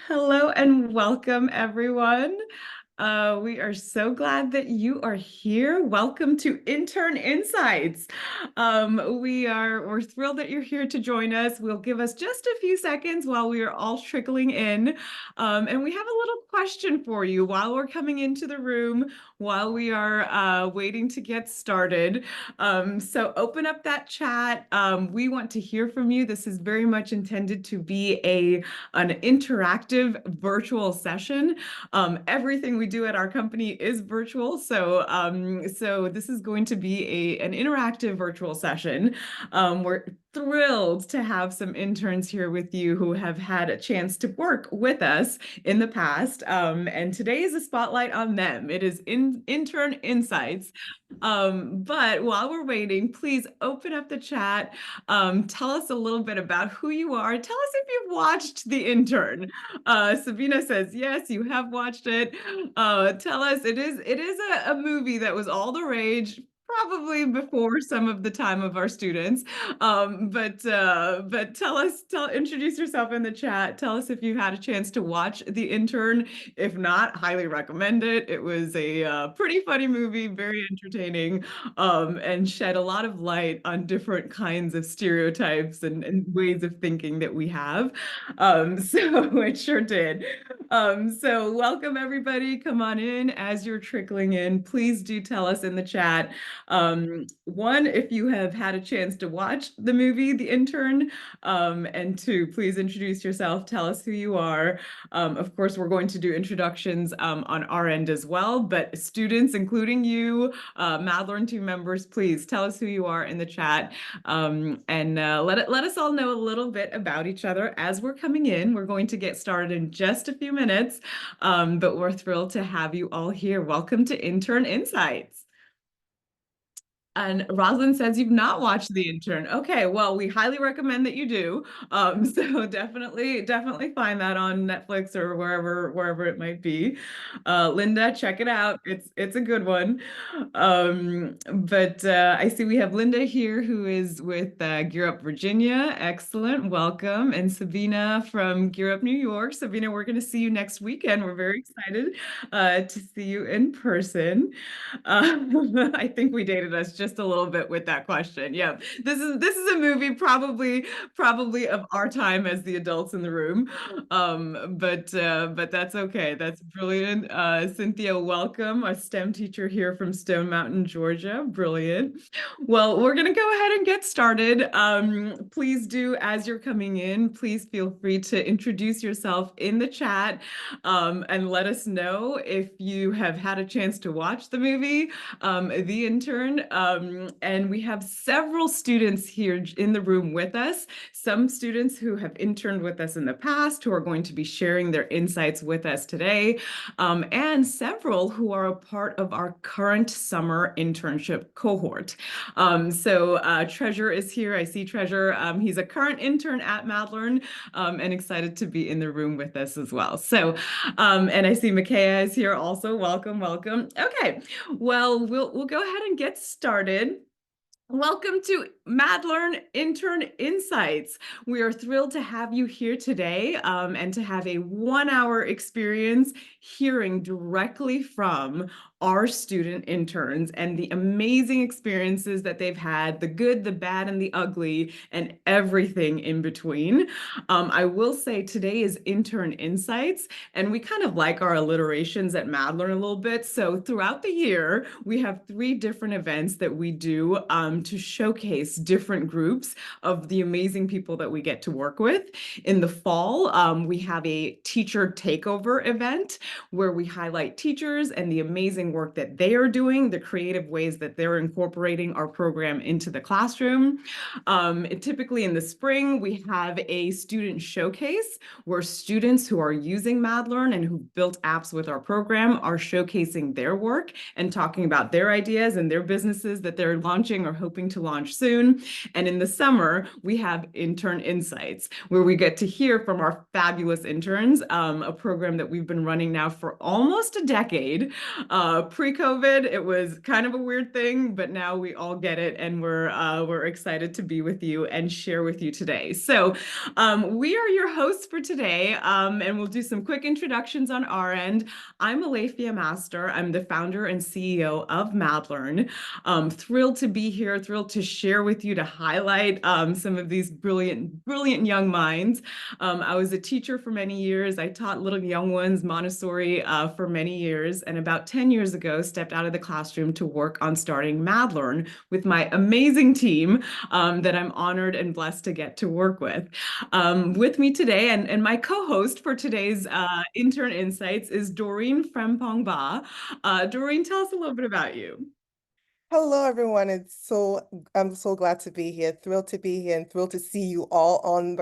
Hello and welcome, everyone. We are so glad that you are here. Welcome to Intern Insights. We're thrilled that you're here to join us. We'll give us just a few seconds while we are all trickling in. And we have a little question for you while we're coming into the room, while we are waiting to get started. So open up that chat. We want to hear from you. This is very much intended to be an interactive virtual session. Everything we do at our company is virtual, so this is going to be an interactive virtual session. We're thrilled to have some interns here with you who have had a chance to work with us in the past, and today is a spotlight on them. It is Intern Insights. But while we're waiting, please open up the chat. Tell us a little bit about who you are. Tell us if you've watched The Intern. Sabina says, yes, you have watched it. Tell us, it is a movie that was all the rage, probably before some of the time of our students. But introduce yourself in the chat. Tell us if you had a chance to watch The Intern. If not, highly recommend it. It was a pretty funny movie, very entertaining, and shed a lot of light on different kinds of stereotypes and ways of thinking that we have. So it sure did. So welcome everybody. Come on in as you're trickling in. Please do tell us in the chat. One, if you have had a chance to watch the movie, The Intern, and two, please introduce yourself. Tell us who you are. Of course, we're going to do introductions on our end as well, but students, including you, Madlearn team members, please tell us who you are in the chat, and let us all know a little bit about each other as we're coming in. We're going to get started in just a few minutes, but we're thrilled to have you all here. Welcome to Intern Insights. And Rosalind says you've not watched The Intern. Okay, well, we highly recommend that you do. So definitely find that on Netflix or wherever it might be. Linda, check it out. It's a good one. But I see we have Linda here who is with Gear Up Virginia. Excellent, welcome. And Sabina from Gear Up New York. Sabina, we're going to see you next weekend. We're very excited to see you in person. I think we dated us just a little bit with that question. Yeah, this is a movie probably of our time as the adults in the room. But that's okay. That's brilliant. Cynthia, welcome, a STEM teacher here from Stone Mountain, Georgia. Brilliant. Well, we're gonna go ahead and get started. Please do, as you're coming in, please feel free to introduce yourself in the chat, and let us know if you have had a chance to watch the movie, The Intern. And we have several students here in the room with us, some students who have interned with us in the past, who are going to be sharing their insights with us today, and several who are a part of our current summer internship cohort. So Treasure is here. I see Treasure. He's a current intern at Madlearn, and excited to be in the room with us as well. So, and I see Makaya is here also. Welcome, welcome. Okay, well, we'll go ahead and get started. Welcome to Madlearn Intern Insights. We are thrilled to have you here today, and to have a 1-hour experience hearing directly from our student interns and the amazing experiences that they've had, the good, the bad, and the ugly, and everything in between. I will say today is Intern Insights, and we kind of like our alliterations at Madlearn a little bit. So throughout the year, we have 3 different events that we do to showcase different groups of the amazing people that we get to work with. In the fall, we have a teacher takeover event where we highlight teachers and the amazing work that they are doing, the creative ways that they're incorporating our program into the classroom. Typically in the spring, we have a student showcase where students who are using Madlearn and who built apps with our program are showcasing their work and talking about their ideas and their businesses that they're launching or hoping hoping to launch soon. And in the summer, we have Intern Insights, where we get to hear from our fabulous interns, a program that we've been running now for almost a decade. Pre-COVID, it was kind of a weird thing, but now we all get it, and we're excited to be with you and share with you today. So we are your hosts for today, and we'll do some quick introductions on our end. I'm Alethea Master. I'm the founder and CEO of MadLearn. Thrilled to be here, thrilled to share with you, to highlight some of these brilliant, brilliant young minds. I was a teacher for many years. I taught little young ones Montessori for many years, and about 10 years ago, stepped out of the classroom to work on starting MadLearn with my amazing team that I'm honored and blessed to get to work with. With me today, and my co-host for today's Intern Insights is Doreen Frempong Ba. Doreen, tell us a little bit about you. Hello, everyone. I'm so glad to be here, thrilled to be here, and thrilled to see you all on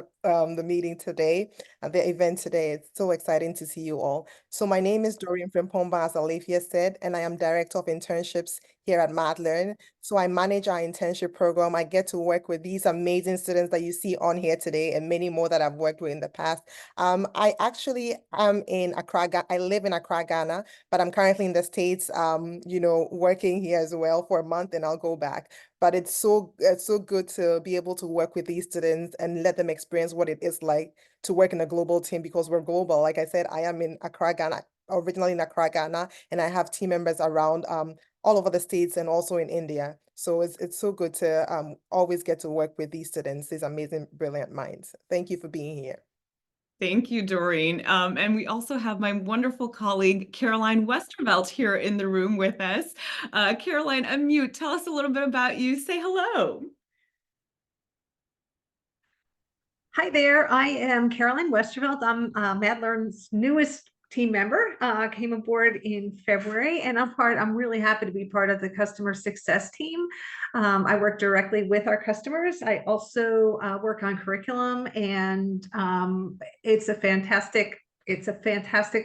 the meeting today, the event today. It's so exciting to see you all. So my name is Doreen Frimpomba, as Alethea said, and I am Director of Internships here at MadLearn. So I manage our internship program. I get to work with these amazing students that you see on here today, and many more that I've worked with in the past. I actually am in Accra. I live in Accra, Ghana, but I'm currently in the States, working here as well for a month, and I'll go back. But it's so good to be able to work with these students and let them experience what it is like to work in a global team, because we're global. Like I said, I am in Accra, Ghana, originally in Accra, Ghana, and I have team members around all over the States and also in India. So it's so good to always get to work with these students, these amazing, brilliant minds. Thank you for being here. Thank you, Doreen. And we also have my wonderful colleague, Caroline Westervelt, here in the room with us. Caroline, unmute. Tell us a little bit about you. Say hello. Hi there, I am Caroline Westervelt. I'm MadLearn's newest team member. Came aboard in February, and I'm really happy to be part of the customer success team. I work directly with our customers. I also work on curriculum, and it's a fantastic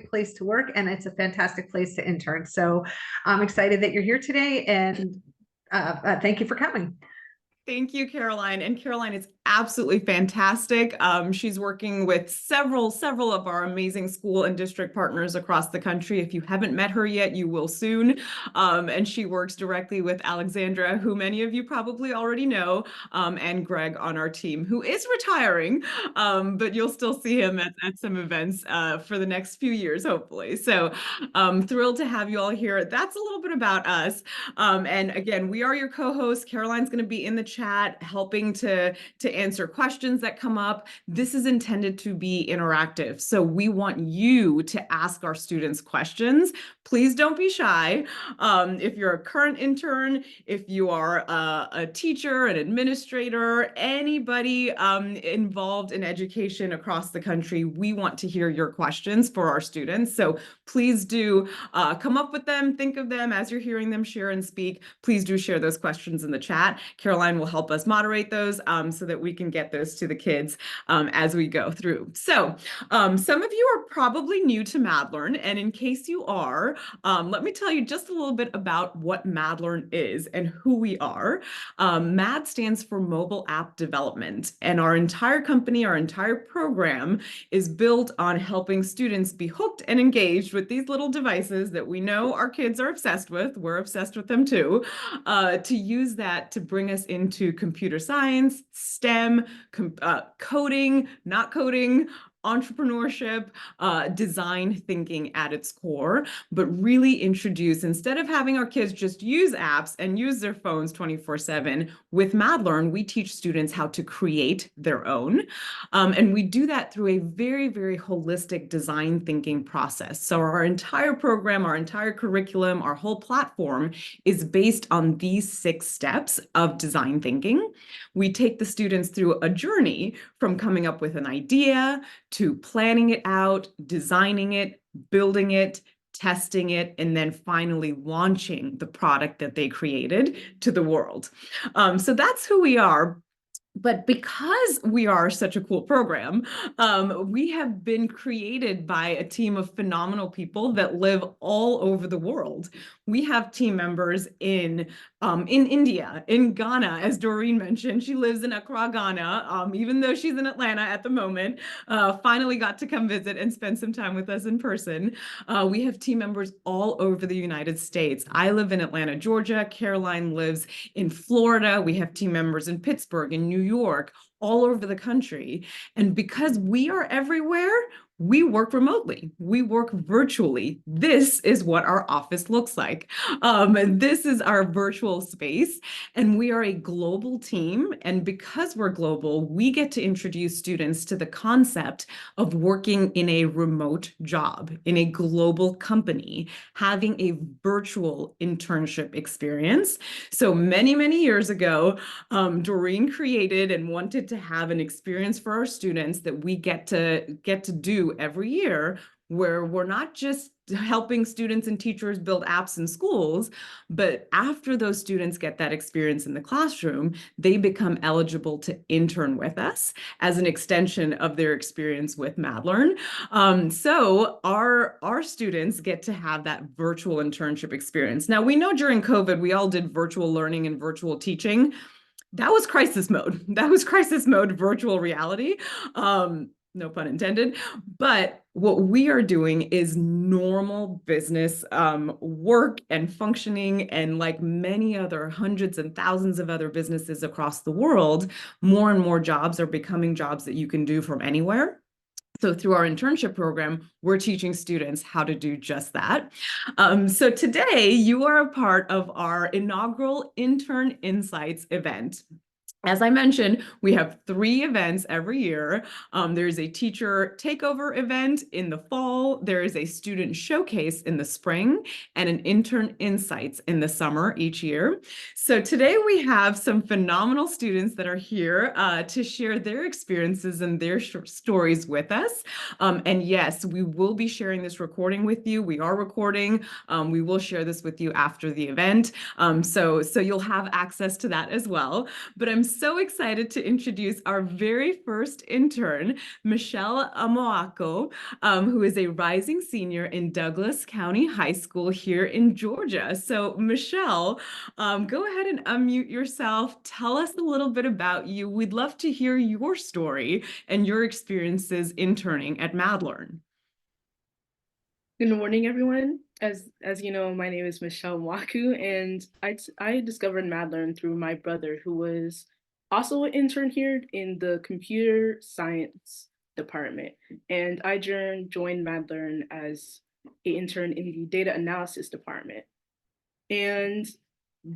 place to work, and it's a fantastic place to intern. So I'm excited that you're here today, and thank you for coming. Thank you, Caroline. And Caroline is absolutely fantastic. She's working with several of our amazing school and district partners across the country. If you haven't met her yet, you will soon. And she works directly with Alexandra, who many of you probably already know, and Greg on our team, who is retiring, but you'll still see him at some events for the next few years, hopefully. So thrilled to have you all here. That's a little bit about us. And again, we are your co-hosts. Caroline's going to be in the chat helping to answer questions that come up. This is intended to be interactive, so we want you to ask our students questions. Please don't be shy. If you're a current intern, if you are a teacher, an administrator, anybody involved in education across the country, we want to hear your questions for our students. So please do come up with them, think of them as you're hearing them share and speak. Please do share those questions in the chat. Caroline will help us moderate those so that we can get those to the kids as we go through. So some of you are probably new to MadLearn, and in case you are, let me tell you just a little bit about what MadLearn is and who we are. MAD stands for Mobile App Development, and our entire company, our entire program is built on helping students be hooked and engaged with these little devices that we know our kids are obsessed with. We're obsessed with them too, to use that to bring us into computer science, STEM, coding, not coding, entrepreneurship, design thinking at its core, but really introduce, instead of having our kids just use apps and use their phones 24/7, with MadLearn, we teach students how to create their own. And we do that through a very, very holistic design thinking process. So our entire program, our entire curriculum, our whole platform is based on these 6 steps of design thinking. We take the students through a journey from coming up with an idea to planning it out, designing it, building it, testing it, and then finally launching the product that they created to the world. So that's who we are. But because we are such a cool program, we have been created by a team of phenomenal people that live all over the world. We have team members in India, in Ghana, as Doreen mentioned. She lives in Accra, Ghana, even though she's in Atlanta at the moment. Finally got to come visit and spend some time with us in person. We have team members all over the United States. I live in Atlanta, Georgia. Caroline lives in Florida. We have team members in Pittsburgh, in New York, all over the country. And because we are everywhere, we work remotely. We work virtually. This is what our office looks like. This is our virtual space, and we are a global team. And because we're global, we get to introduce students to the concept of working in a remote job, in a global company, having a virtual internship experience. So many, many years ago, Doreen created and wanted to have an experience for our students that we get to do every year, where we're not just helping students and teachers build apps in schools, but after those students get that experience in the classroom, they become eligible to intern with us as an extension of their experience with MadLearn. So our students get to have that virtual internship experience. Now, we know during COVID, we all did virtual learning and virtual teaching. That was crisis mode. That was crisis mode virtual reality. No pun intended. But what we are doing is normal business work and functioning. And like many other hundreds and thousands of other businesses across the world, more and more jobs are becoming jobs that you can do from anywhere. So through our internship program, we're teaching students how to do just that. So today you are a part of our inaugural Intern Insights event. As I mentioned, we have 3 events every year. There's a teacher takeover event in the fall. There is a student showcase in the spring and an intern insights in the summer each year. So today we have some phenomenal students that are here to share their experiences and their stories with us. And yes, we will be sharing this recording with you. We are recording. We will share this with you after the event. So you'll have access to that as well. But I'm so excited to introduce our very first intern, Michelle Amoako, who is a rising senior in Douglas County High School here in Georgia. So Michelle, go ahead and unmute yourself. Tell us a little bit about you. We'd love to hear your story and your experiences interning at MadLearn. Good morning, everyone. As you know, my name is Michelle Mwaku, and I discovered MadLearn through my brother, who was also an intern here in the computer science department. And I joined MadLearn as an intern in the data analysis department. And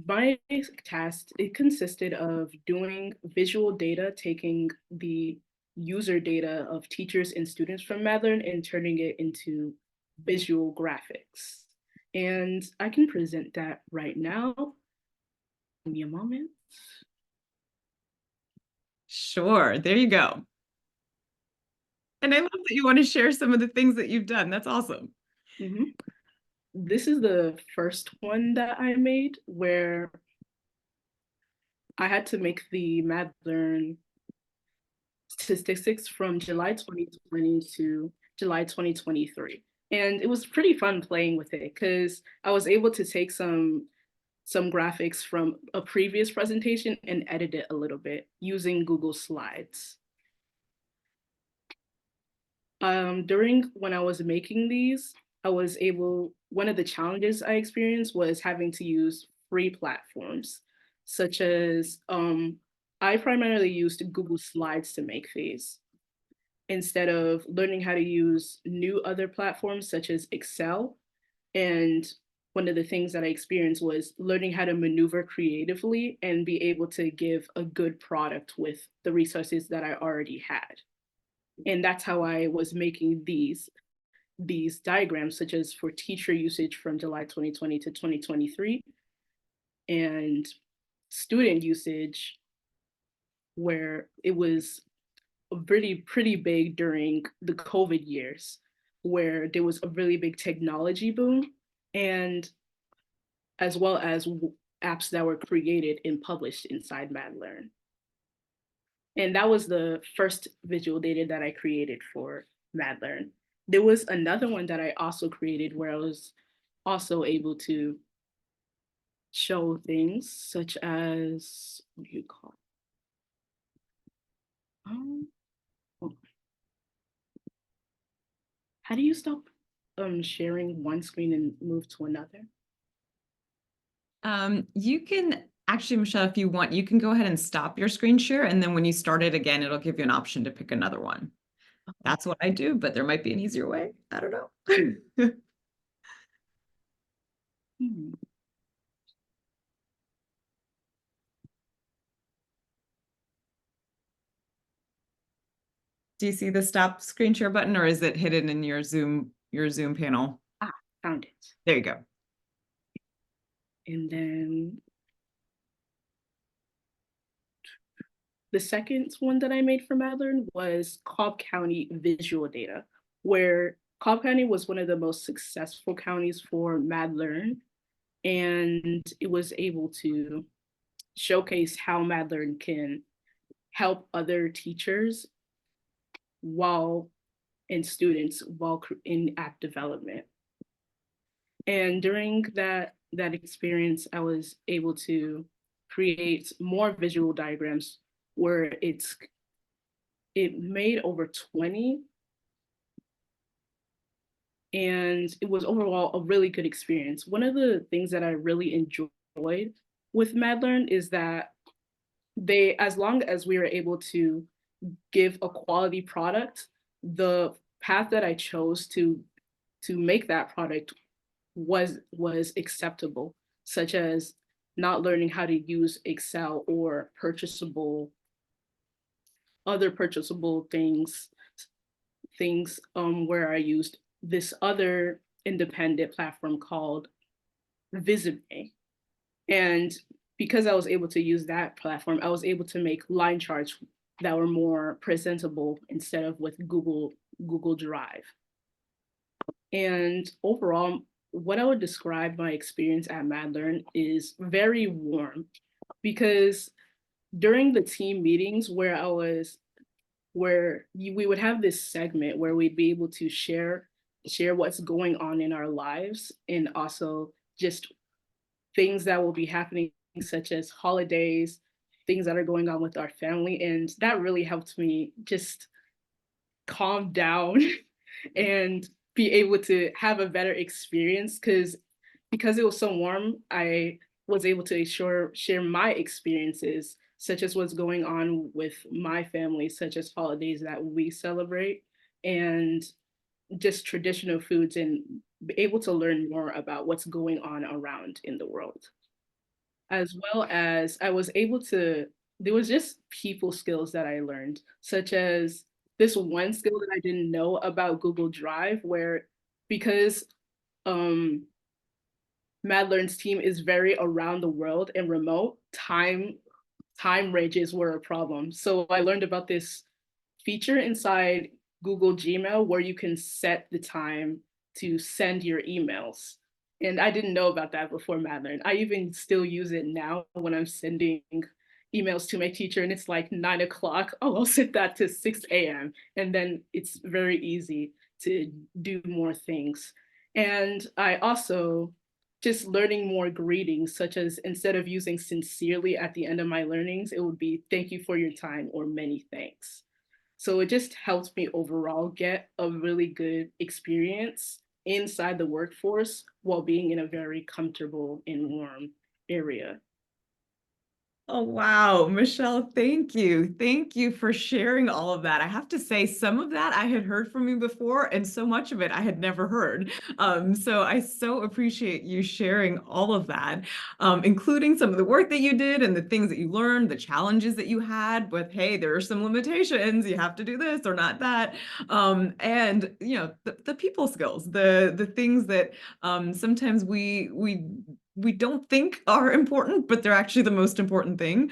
my task, it consisted of doing visual data, taking the user data of teachers and students from MadLearn and turning it into visual graphics. And I can present that right now. Give me a moment. Sure, there you go. And I love that you want to share some of the things that you've done. That's awesome. Mm-hmm. This is the first one that I made where I had to make the MadLearn statistics from July 2020 to July 2023. And it was pretty fun playing with it because I was able to take some graphics from a previous presentation and edit it a little bit using Google Slides. During when I was making these, one of the challenges I experienced was having to use free platforms, such as I primarily used Google Slides to make these instead of learning how to use new other platforms such as Excel. And one of the things that I experienced was learning how to maneuver creatively and be able to give a good product with the resources that I already had. And that's how I was making these diagrams, such as for teacher usage from July 2020 to 2023, and student usage, where it was pretty big during the COVID years, where there was a really big technology boom, and as well as apps that were created and published inside MadLearn. And that was the first visual data that I created for MadLearn. There was another one that I also created where I was also able to show things such as, what do you call it? How do you stop sharing one screen and move to another? You can actually, Michelle, if you want, you can go ahead and stop your screen share, and then when you start it again, it'll give you an option to pick another one. That's what I do, but there might be an easier way. I don't know. Hmm. Do you see the stop screen share button, or is it hidden in your Zoom panel? Ah, found it. There you go. And then the second one that I made for MadLearn was Cobb County visual data, where Cobb County was one of the most successful counties for MadLearn, and it was able to showcase how MadLearn can help other teachers while and students while in app development. And during that experience, I was able to create more visual diagrams where it made over 20, and it was overall a really good experience. One of the things that I really enjoyed with MadLearn is that as long as we were able to give a quality product, the path that I chose to make that product was acceptable, such as not learning how to use Excel or other purchasable things where I used this other independent platform called Visibly. And because I was able to use that platform, I was able to make line charts that were more presentable instead of with Google Drive. And overall, what I would describe my experience at MadLearn is very warm, because during the team meetings we would have this segment where we'd be able to share what's going on in our lives, and also just things that will be happening, such as holidays, things that are going on with our family. And that really helped me just calm down and be able to have a better experience, because it was so warm, I was able to share my experiences, such as what's going on with my family, such as holidays that we celebrate, and just traditional foods, and be able to learn more about what's going on around in the world. As well as I was able to, there was just people skills that I learned, such as this one skill that I didn't know about Google Drive, where because um, MadLearn's team is very around the world and remote, time ranges were a problem. So I learned about this feature inside Google Gmail where you can set the time to send your emails. And I didn't know about that before MadLearn. I even still use it now when I'm sending emails to my teacher and it's like 9 o'clock. Oh, I'll set that to 6 a.m. And then it's very easy to do more things. And I also just learning more greetings, such as instead of using sincerely at the end of my learnings, it would be thank you for your time or many thanks. So it just helped me overall get a really good experience inside the workforce while being in a very comfortable and warm area. Oh, wow. Michelle, thank you. Thank you for sharing all of that. I have to say, some of that I had heard from you before, and so much of it I had never heard. So I so appreciate you sharing all of that, including some of the work that you did and the things that you learned, the challenges that you had with, hey, there are some limitations. You have to do this or not that. And the people skills, the things that sometimes we we don't think are important, but they're actually the most important thing.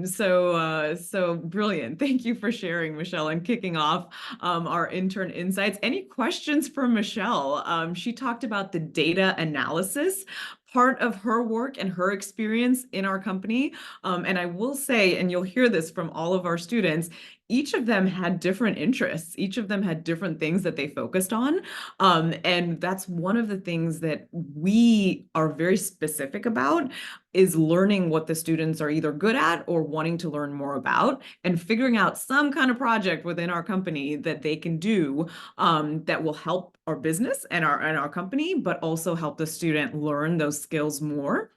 So brilliant. Thank you for sharing, Michelle, and kicking off our intern insights. Any questions for Michelle? She talked about the data analysis part of her work and her experience in our company. And I will say, and you'll hear this from all of our students, each of them had different interests. Each of them had different things that they focused on. And that's one of the things that we are very specific about, is learning what the students are either good at or wanting to learn more about, and figuring out some kind of project within our company that they can do that will help our business and our company, but also help the student learn those skills more.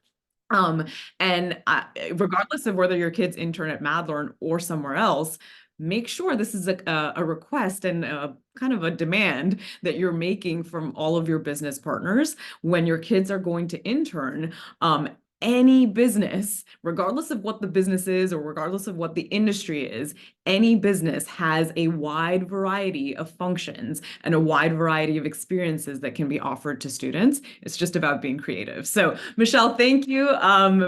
And regardless of whether your kids intern at Madlearn or somewhere else, make sure this is a request and a kind of a demand that you're making from all of your business partners when your kids are going to intern. Any business, regardless of what the business is or regardless of what the industry is, any business has a wide variety of functions and a wide variety of experiences that can be offered to students. It's just about being creative. So, Michelle, thank you.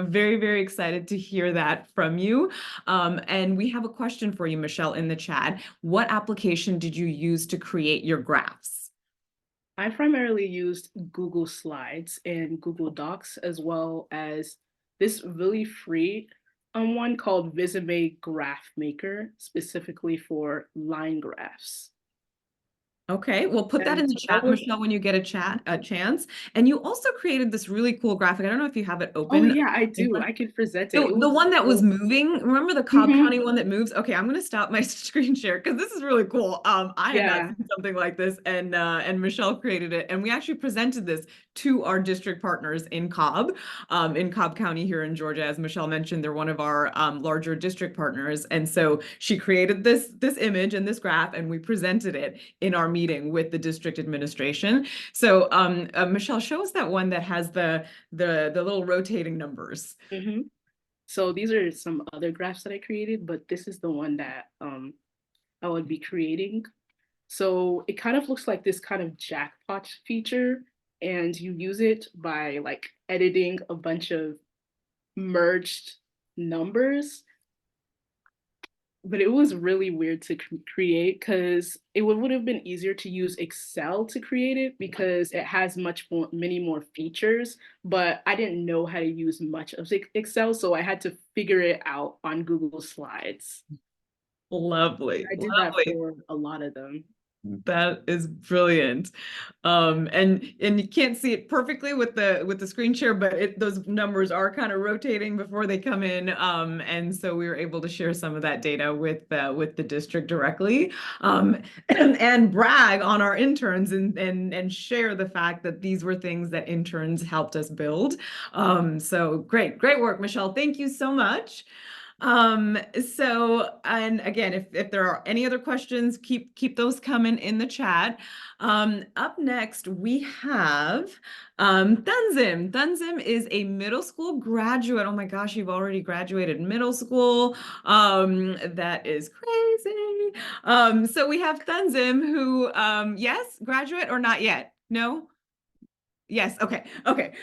Very, very excited to hear that from you. And we have a question for you, Michelle, in the chat. What application did you use to create your graphs? I primarily used Google Slides and Google Docs, as well as this really free one called Visime Graph Maker, specifically for line graphs. Okay, we'll put that in And the that chat, was, Michelle, when you get a chance. And you also created this really cool graphic. I don't know if you have it oh open. yeah, I do. I could present it. It The was one that was so, moving, remember the Cobb Mhm. County one that moves? Okay, I'm gonna stop my screen share because this is really cool. I had not Yeah. seen something like this, and Michelle created it, and we actually presented this to our district partners in Cobb County here in Georgia. As Michelle mentioned, they're one of our larger district partners, and so she created this image and this graph, and we presented it in our meeting with the district administration. So, Michelle, show us that one that has the little rotating numbers. hmm So these are some other graphs that I created, but this is the one that I would be creating. So it kind of looks like this kind of jackpot feature, and you use it by like editing a bunch of merged numbers. But it was really weird to create because it would have been easier to use Excel to create it because it has many more features. But I didn't know how to use much of Excel, so I had to figure it out on Google Slides. Lovely, I did that lovely. for a lot of them. That is brilliant. And you can't see it perfectly with the screen share, but those numbers are kind of rotating before they come in. And so we were able to share some of that data with the district directly, and brag on our interns and share the fact that these were things that interns helped us build. So great work, Michelle. Thank you so much. And again, if there are any other questions, keep those coming in the chat. Up next, we have Tanzim. Tanzim is a middle school graduate. Oh my gosh, you've already graduated middle school. That is crazy. So we have Tanzim who, yes, graduate or not yet? No? Yes, okay.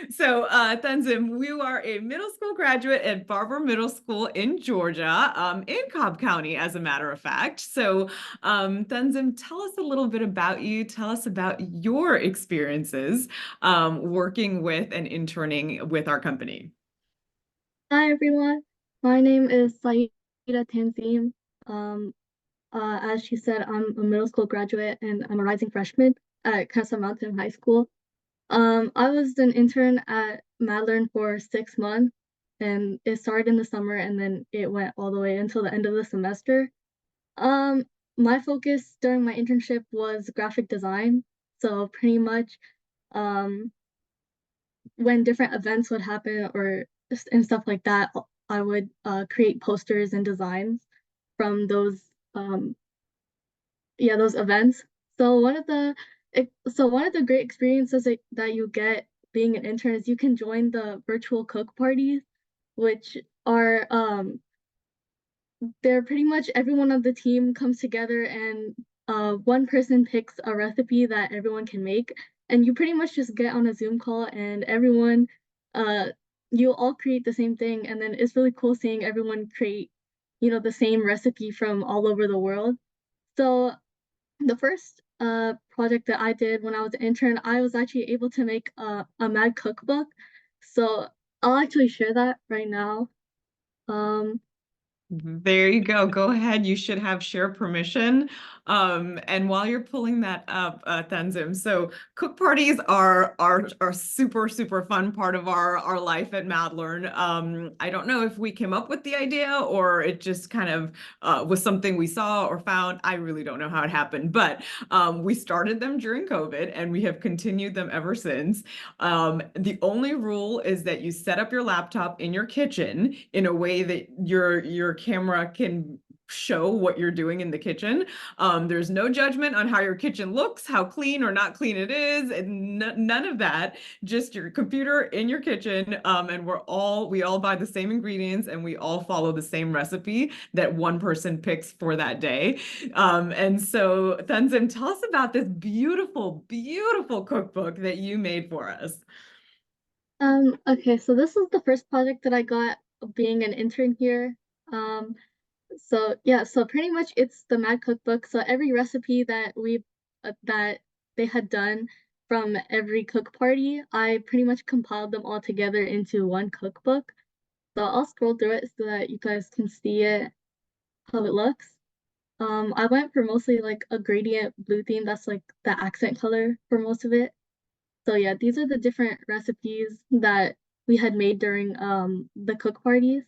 So, Tanzim, you are a middle school graduate at Barber Middle School in Georgia, in Cobb County, as a matter of fact. So, Tanzim, tell us a little bit about you. Tell us about your experiences working with and interning with our company. Hi everyone, my name is Saida Tanzim. Um, as she said, I'm a middle school graduate and I'm a rising freshman at Casa Mountain High School. I was an intern at Madlearn for 6 months, and it started in the summer and then it went all the way until the end of the semester. Um, my focus during my internship was graphic design, so pretty much, um, when different events would happen or and stuff like that, I would create posters and designs from um those events. So one of the great experiences that you get being an intern is you can join the virtual cook parties, which are they're pretty much everyone on the team comes together and one person picks a recipe that everyone can make, and you pretty much just get on a Zoom call and everyone you all create the same thing, and then it's really cool seeing everyone create, the same recipe from all over the world. So the first project that I did when I was an intern, I was actually able to make a mad cookbook. So I'll actually share that right now. Um, There you go. Go ahead. You should have share permission. And while you're pulling that up, Tanzim, so cook parties are super, super fun part of our life at Madlearn. I don't know if we came up with the idea or it just kind of was something we saw or found. I really don't know how it happened, but we started them during COVID and we have continued them ever since. The only rule is that you set up your laptop in your kitchen in a way that your camera can show what you're doing in the kitchen. There's no judgment on how your kitchen looks, how clean or not clean it is, and none of that. Just your computer in your kitchen, and we all buy the same ingredients and we all follow the same recipe that one person picks for that day. And so, Tanzim, tell us about this beautiful, beautiful cookbook that you made for us. okay, so this is the first project that I got being an intern here. Um, so yeah, so pretty much it's the Mad Cookbook. So every recipe that they had done from every cook party, I pretty much compiled them all together into one cookbook. So I'll scroll through it so that you guys can see it, how it looks. I went for mostly like a gradient blue theme. That's like the accent color for most of it. So yeah, these are the different recipes that we had made during the cook parties.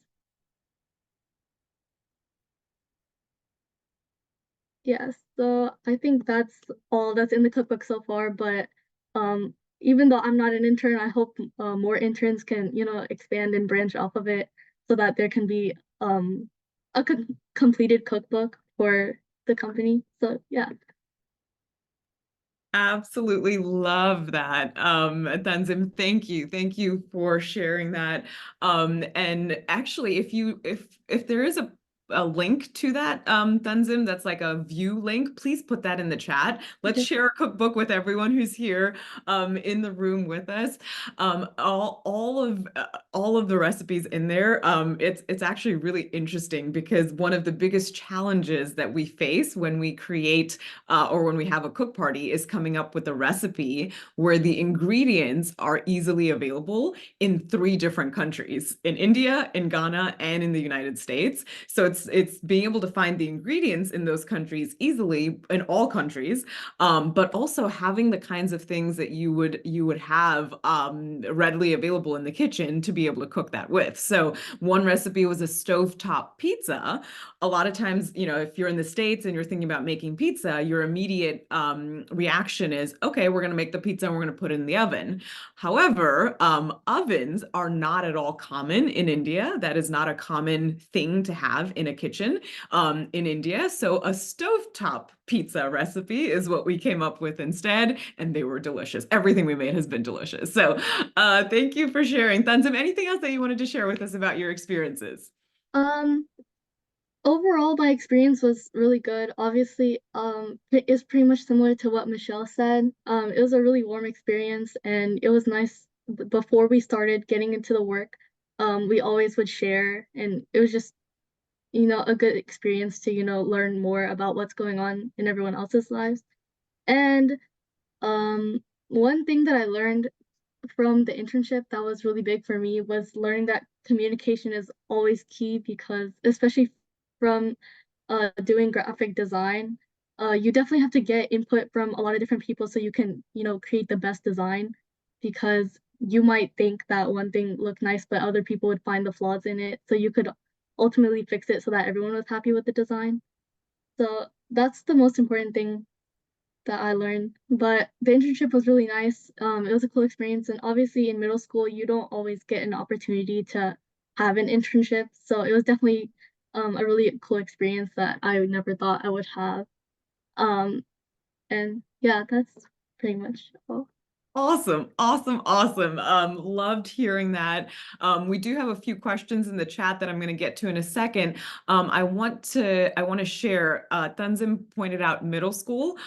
Yes, so I think that's all that's in the cookbook so far, but even though I'm not an intern, I hope more interns can, expand and branch off of it so that there can be a completed cookbook for the company. So yeah. Absolutely love that. Tanzim, thank you. Thank you for sharing that. And actually, if there is a link to that, Tanzim, that's like a view link, please put that in the chat. Let's Okay. share a cookbook with everyone who's here in the room with us. All of the recipes in there, it's actually really interesting because one of the biggest challenges that we face when we create or when we have a cook party is coming up with a recipe where the ingredients are easily available in 3 different countries, in India, in Ghana, and in the United States. So it's being able to find the ingredients in those countries easily in all countries, but also having the kinds of things that you would have readily available in the kitchen to be able to cook that with. So one recipe was a stovetop pizza. A lot of times, if you're in the States and you're thinking about making pizza, your immediate reaction is, okay, we're going to make the pizza and we're going to put it in the oven. However, ovens are not at all common in India. That is not a common thing to have in a kitchen in India. So a stovetop pizza recipe is what we came up with instead, and they were delicious. Everything we made has been delicious. So thank you for sharing. Tanzim, anything else that you wanted to share with us about your experiences? Um, Overall, my experience was really good. Obviously, it's pretty much similar to what Michelle said. It was a really warm experience, and it was nice before we started getting into the work. We always would share, and it was just, a good experience to, learn more about what's going on in everyone else's lives. And one thing that I learned from the internship that was really big for me was learning that communication is always key because especially from doing graphic design, you definitely have to get input from a lot of different people so you can, create the best design because you might think that one thing looked nice, but other people would find the flaws in it. So you could ultimately fix it so that everyone was happy with the design. So that's the most important thing that I learned. But the internship was really nice. It was a cool experience, and obviously in middle school you don't always get an opportunity to have an internship. So it was definitely a really cool experience that I never thought I would have. And yeah, that's pretty much all. Awesome, awesome, awesome. Loved hearing that. We do have a few questions in the chat that I'm going to get to in a second. I want to share. Tanzim pointed out middle school.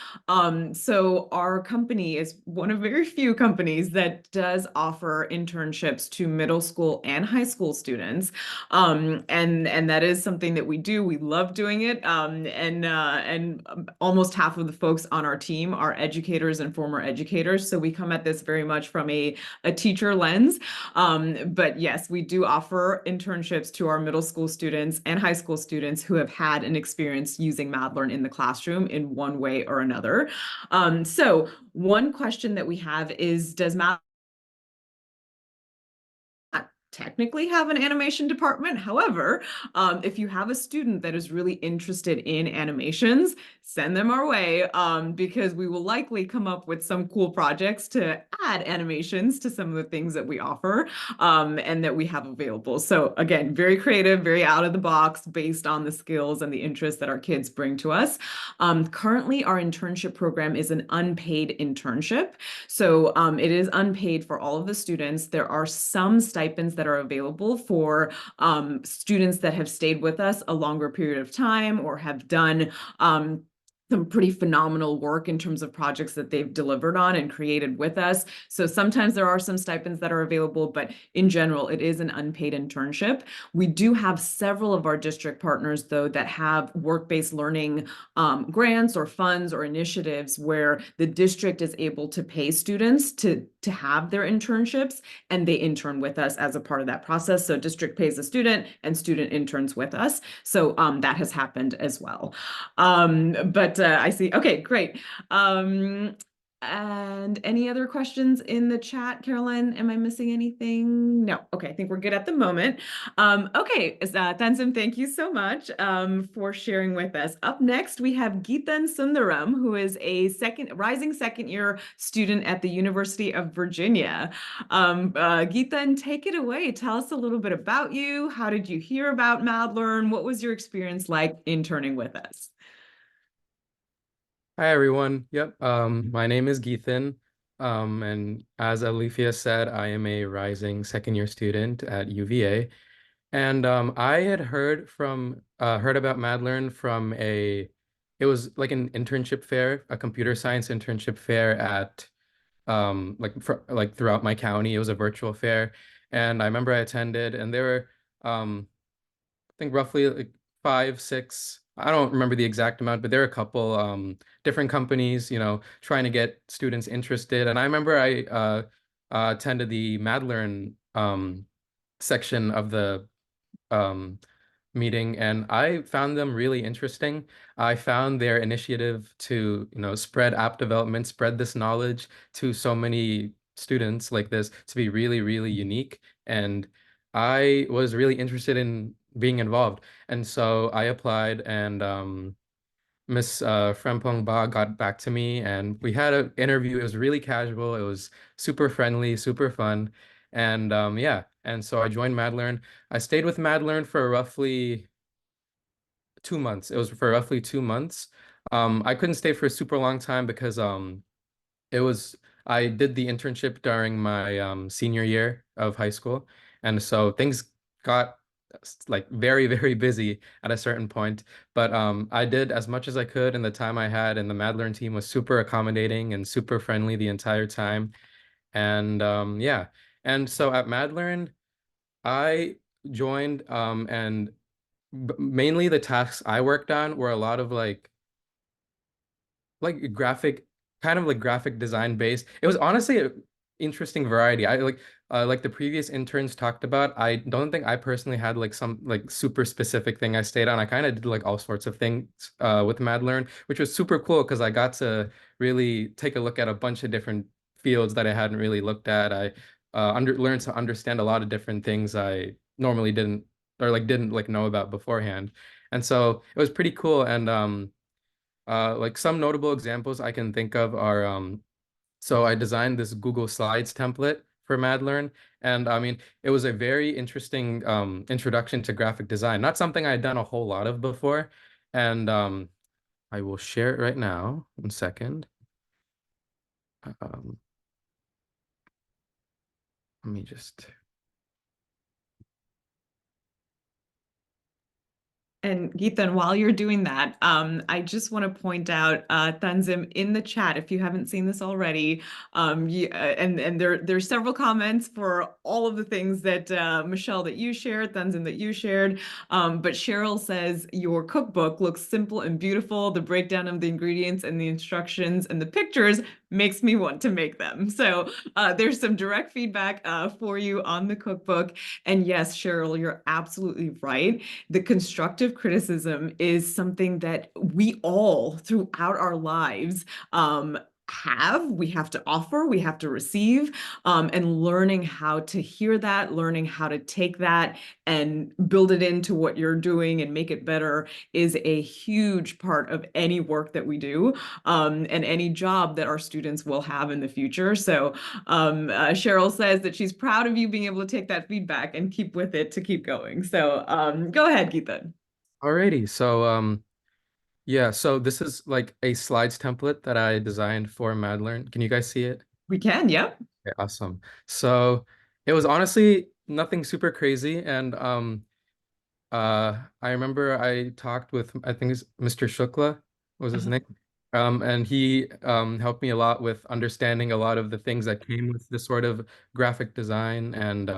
So our company is one of very few companies that does offer internships to middle school and high school students. And that is something that we do. We love doing it. And almost half of the folks on our team are educators and former educators. So we come at this very much from a teacher lens. But yes, we do offer internships to our middle school students and high school students who have had an experience using Madlearn in the classroom in one way or another. So one question that we have is, does Madlearn technically have an animation department? However, if you have a student that is really interested in animations, send them our way, because we will likely come up with some cool projects to add animations to some of the things that we offer, and that we have available. So again, very creative, very out of the box, based on the skills and the interests that our kids bring to us. Currently, our internship program is an unpaid internship. So it is unpaid for all of the students. There are some stipends that are available for students that have stayed with us a longer period of time or have done some pretty phenomenal work in terms of projects that they've delivered on and created with us. So sometimes there are some stipends that are available, but in general, it is an unpaid internship. We do have several of our district partners, though, that have work-based learning grants or funds or initiatives where the district is able to pay students to have their internships, and they intern with us as a part of that process. So district pays a student and student interns with us. So that has happened as well. But I see. Okay, great. And any other questions in the chat, Caroline? Am I missing anything? No. Okay, I think we're good at the moment. Okay, Tanzim, thank you so much for sharing with us. Up next, we have Geetan Sundaram, who is a rising second year student at the University of Virginia. Geetan, take it away. Tell us a little bit about you. How did you hear about Madlearn? What was your experience like interning with us? Hi everyone. Yep. My name is Geethan. And as Alifia said, I am a rising second year student at UVA. And I had heard about Madlearn from it was like an internship fair, a computer science internship fair at like throughout my county. It was a virtual fair. And I remember I attended, and there were I think roughly like five, six, I don't remember the exact amount, but there are a couple different companies, trying to get students interested. And I remember I attended the Madlearn section of the um, meeting, and I found them really interesting. I found their initiative to, spread app development, spread this knowledge to so many students like this to be really, really unique. And I was really interested in being involved. And so I applied, and Miss Frempong Ba got back to me, and we had an interview. It was really casual. It was super friendly, super fun. And yeah, and so I joined Madlearn. I stayed with Madlearn for roughly 2 months. It was for roughly 2 months. I couldn't stay for a super long time because it was I did the internship during my senior year of high school, and so things got like very, very busy at a certain point. But I did as much as I could in the time I had, and the Madlearn team was super accommodating and super friendly the entire time. And yeah, and so at Madlearn, I joined, and mainly the tasks I worked on were a lot of like graphic, kind of like graphic design based. It was honestly an interesting variety. I like the previous interns talked about. I don't think I personally had like some like super specific thing I stayed on. I kind of did like all sorts of things with Madlearn, which was super cool because I got to really take a look at a bunch of different fields that I hadn't really looked at. I learned to understand a lot of different things I normally didn't like know about beforehand. And so it was pretty cool. And like some notable examples I can think of are so I designed this Google Slides template for Madlearn, and I mean it was a very interesting introduction to graphic design. Not something I had done a whole lot of before, and I will share it right now. 1 second. Um, let me just. And Geethan, while you're doing that, I just want to point out, Tanzim, in the chat, if you haven't seen this already, and there's several comments for all of the things that Michelle that you shared, Tanzim that you shared, but Cheryl says your cookbook looks simple and beautiful. The breakdown of the ingredients and the instructions and the pictures makes me want to make them. So there's some direct feedback for you on the cookbook. And yes, Cheryl, you're absolutely right. The constructive criticism is something that we all throughout our lives we have to offer, we have to receive, and learning how to hear that, learning how to take that and build it into what you're doing and make it better is a huge part of any work that we do, and any job that our students will have in the future. So Cheryl says that she's proud of you being able to take that feedback and keep with it to keep going. So go ahead, Geethan. Alrighty, so yeah, so this is like a slides template that I designed for Madlearn. Can you guys see it? We can, yep. Okay, awesome. So it was honestly nothing super crazy, and I remember I talked with, I think it's Mr. Shukla was his name. And he helped me a lot with understanding a lot of the things that came with this sort of graphic design, and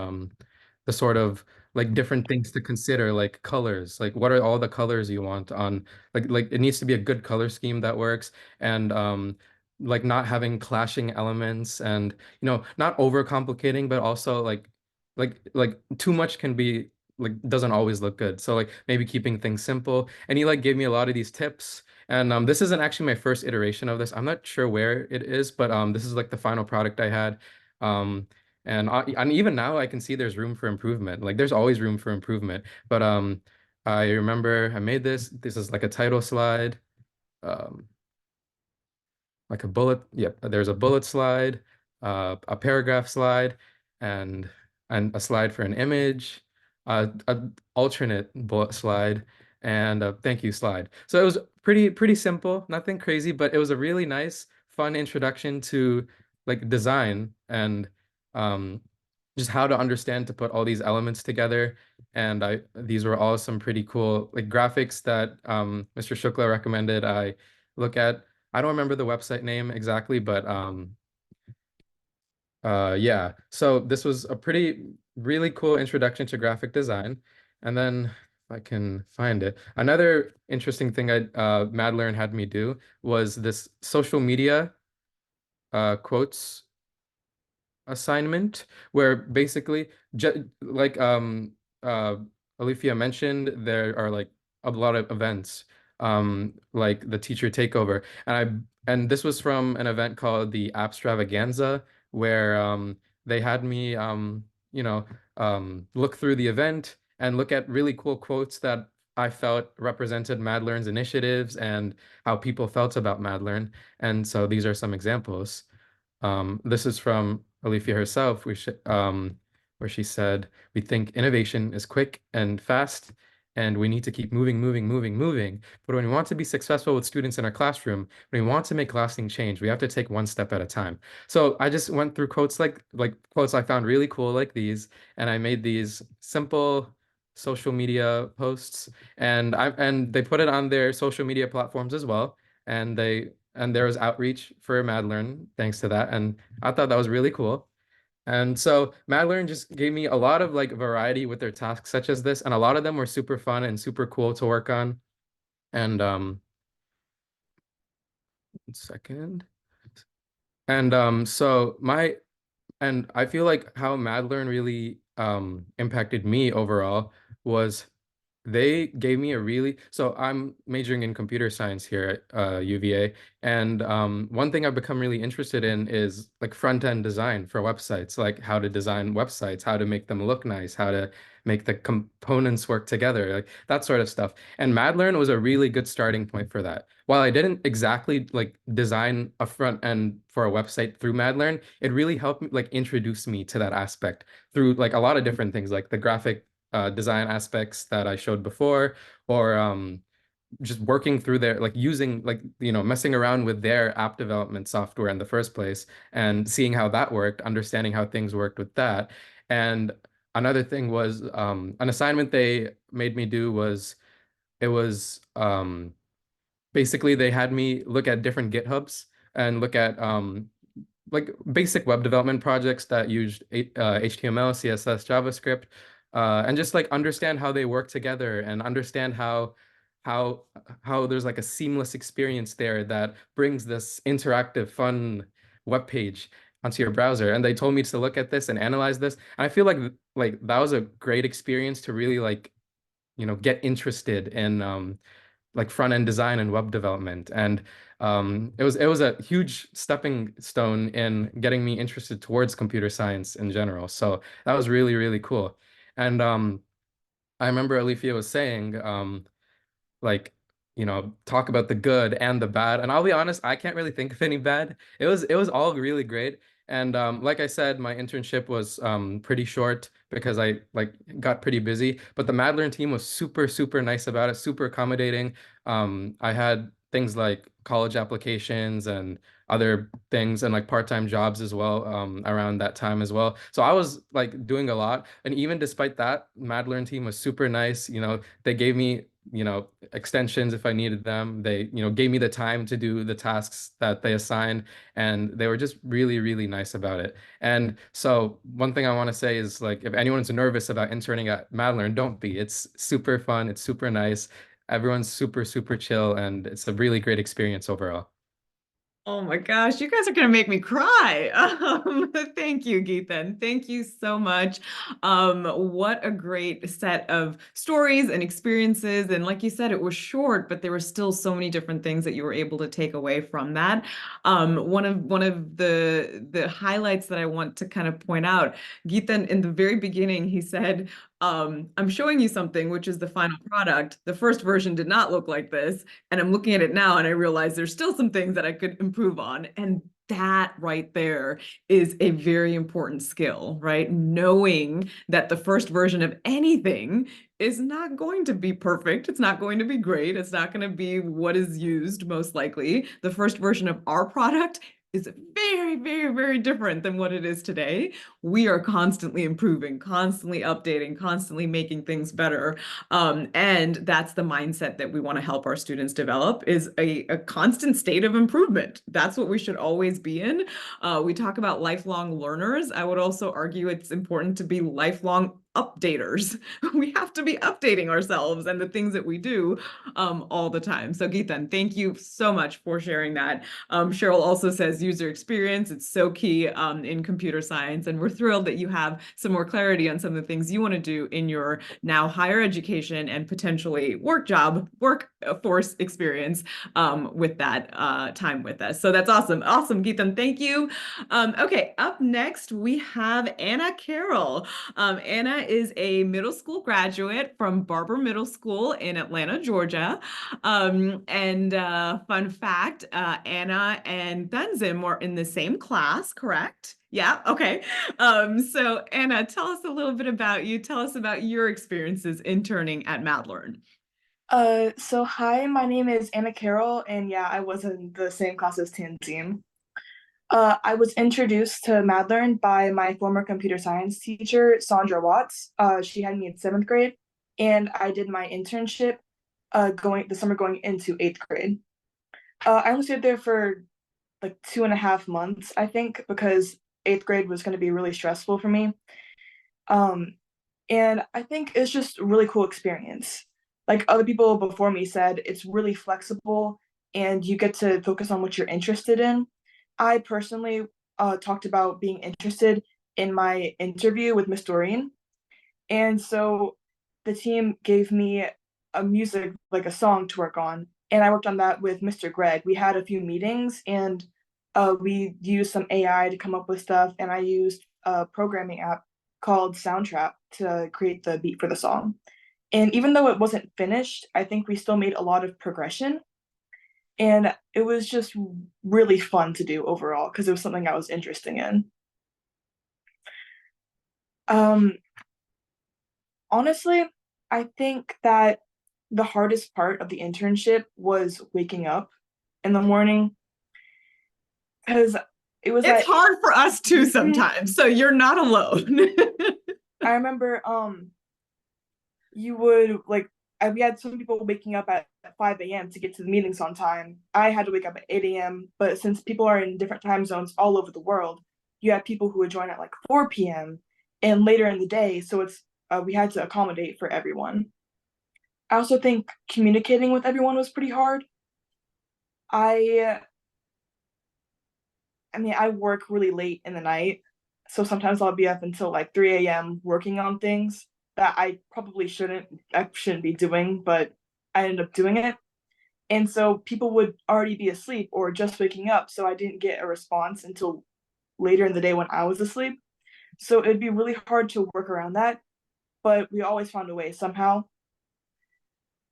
the sort of like different things to consider, like colors, like what are all the colors you want on, like it needs to be a good color scheme that works, and like not having clashing elements, and not overcomplicating, but also like too much can be like doesn't always look good. So like maybe keeping things simple. And he like gave me a lot of these tips. And this isn't actually my first iteration of this. I'm not sure where it is, but this is like the final product I had. And even now I can see there's room for improvement. Like there's always room for improvement. But I remember I made this. This is like a title slide. Um, like a bullet. Yep, there's a bullet slide, a paragraph slide, and a slide for an image, a alternate bullet slide, and a thank you slide. So it was pretty simple, nothing crazy, but it was a really nice, fun introduction to like design, and um, just how to understand to put all these elements together. And these were all some pretty cool like graphics that Mr. Shukla recommended I look at. I don't remember the website name exactly, but yeah. So this was a really cool introduction to graphic design. And then if I can find it, another interesting thing Madlearn had me do was this social media quotes assignment, where basically like uh Alifia mentioned, there are like a lot of events, like the teacher takeover, and this was from an event called the Abstravaganza, where they had me look through the event and look at really cool quotes that I felt represented Madlearn's initiatives and how people felt about Madlearn. And so these are some examples. This is from Alifia herself, where she said, "We think innovation is quick and fast, and we need to keep moving, moving, moving, moving. But when we want to be successful with students in our classroom, when we want to make lasting change, we have to take one step at a time." So I just went through quotes like quotes I found really cool like these, and I made these simple social media posts, and they put it on their social media platforms as well, and there was outreach for Madlearn thanks to that. And I thought that was really cool. And so Madlearn just gave me a lot of like variety with their tasks such as this, and a lot of them were super fun and super cool to work on. And 1 second. And I feel like how Madlearn really impacted me overall was they gave me a really, so I'm majoring in computer science here at UVA, and one thing I've become really interested in is like front-end design for websites, like how to design websites, how to make them look nice, how to make the components work together, like that sort of stuff. And Madlearn was a really good starting point for that. While I didn't exactly like design a front end for a website through Madlearn, it really helped me like introduce me to that aspect through like a lot of different things, like the graphic design aspects that I showed before, or just working through their like using like messing around with their app development software in the first place and seeing how that worked, understanding how things worked with that. And another thing was an assignment they made me do was it was basically they had me look at different GitHubs and look at like basic web development projects that used HTML, CSS, JavaScript, and just like understand how they work together and understand how how there's like a seamless experience there that brings this interactive, fun web page onto your browser. And they told me to look at this and analyze this. And I feel like that was a great experience to really like get interested in like front end design and web development. And it was a huge stepping stone in getting me interested towards computer science in general. So that was really, really cool. And I remember Alethea was saying, like, talk about the good and the bad. And I'll be honest, I can't really think of any bad. It was all really great. And like I said, my internship was pretty short because I like got pretty busy. But the Madlearn team was super, super nice about it, super accommodating. I had things like college applications and other things and like part-time jobs as well around that time as well. So I was like doing a lot. And even despite that, Madlearn team was super nice. They gave me extensions if I needed them. They gave me the time to do the tasks that they assigned, and they were just really, really nice about it. And so one thing I want to say is like if anyone's nervous about interning at Madlearn, don't be. It's super fun, it's super nice, everyone's super, super chill, and it's a really great experience overall. Oh my gosh, you guys are gonna make me cry. Thank you, Geethan. Thank you so much. What a great set of stories and experiences. And like you said, it was short, but there were still so many different things that you were able to take away from that. One of the highlights that I want to kind of point out, Geethan, in the very beginning, he said, I'm showing you something, which is the final product. The first version did not look like this. And I'm looking at it now and I realize there's still some things that I could improve on. And that right there is a very important skill, right? Knowing that the first version of anything is not going to be perfect. It's not going to be great. It's not going to be what is used most likely. The first version of our product is very, very, very different than what it is today. We are constantly improving, constantly updating, constantly making things better. And that's the mindset that we want to help our students develop is a constant state of improvement. That's what we should always be in. We talk about lifelong learners. I would also argue it's important to be lifelong updaters. We have to be updating ourselves and the things that we do all the time. So Geethan, thank you so much for sharing that. Cheryl also says user experience. It's so key in computer science. And we're thrilled that you have some more clarity on some of the things you want to do in your now higher education and potentially workforce experience with that time with us. So that's awesome. Awesome, Geethan. Thank you. Okay, up next, we have Anna Carroll. Anna is a middle school graduate from Barber Middle School in Atlanta, Georgia. And fun fact, Anna and Benzim were in the same class, correct? Yeah, okay. So Anna, tell us a little bit about you. Tell us about your experiences interning at Madlearn. So hi, my name is Anna Carroll, and yeah, I was in the same class as Tanzim. I was introduced to Madlearn by my former computer science teacher, Sandra Watts. She had me in 7th grade, and I did my internship the summer going into 8th grade. I only stayed there for like 2.5 months, I think, because 8th grade was going to be really stressful for me. And I think it's just a really cool experience. Like other people before me said, it's really flexible and you get to focus on what you're interested in. I personally talked about being interested in my interview with Miss Doreen. And so the team gave me a music, like a song to work on. And I worked on that with Mr. Greg. We had a few meetings and we used some AI to come up with stuff. And I used a programming app called Soundtrap to create the beat for the song. And even though it wasn't finished, I think we still made a lot of progression. And it was just really fun to do overall because it was something I was interested in. Um, Honestly, I think that the hardest part of the internship was waking up in the morning, because it was It's hard for us too sometimes, so you're not alone. I remember you would like we had some people waking up at 5 a.m. to get to the meetings on time. I had to wake up at 8 a.m. But since people are in different time zones all over the world, you had people who would join at like 4 p.m. and later in the day. So it's we had to accommodate for everyone. I also think communicating with everyone was pretty hard. I I mean, I work really late in the night, so sometimes I'll be up until like 3 a.m. working on things that I shouldn't be doing, but I ended up doing it. And so people would already be asleep or just waking up, so I didn't get a response until later in the day when I was asleep. So it'd be really hard to work around that, but we always found a way somehow.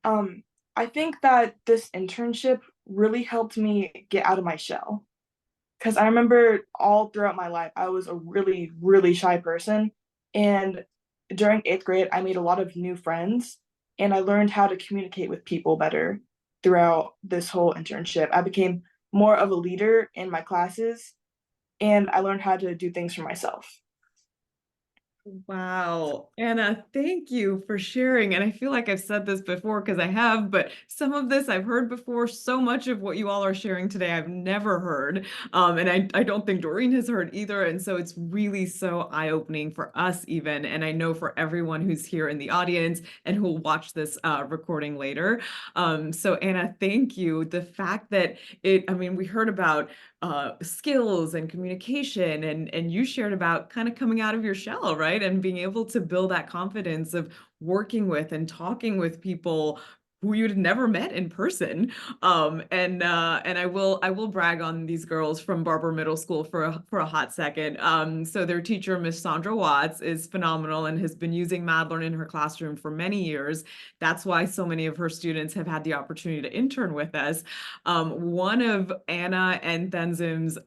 Um, I think that this internship really helped me get out of my shell. Because I remember all throughout my life, I was a really, really shy person. And during 8th grade, I made a lot of new friends and I learned how to communicate with people better throughout this whole internship. I became more of a leader in my classes and I learned how to do things for myself. Wow, Anna, thank you for sharing. And I feel like I've said this before because I have, but some of this I've heard before. So much of what you all are sharing today, I've never heard. And I don't think Doreen has heard either. And so it's really so eye-opening for us even. And I know for everyone who's here in the audience and who will watch this recording later. So Anna, thank you. The fact that I mean, we heard about skills and communication, and you shared about kind of coming out of your shell, right? And being able to build that confidence of working with and talking with people who you'd never met in person. And I will brag on these girls from Barber Middle School for a hot second. So their teacher, Miss Sandra Watts, is phenomenal and has been using Madlearn in her classroom for many years. That's why so many of her students have had the opportunity to intern with us. One of Anna and Thenzim's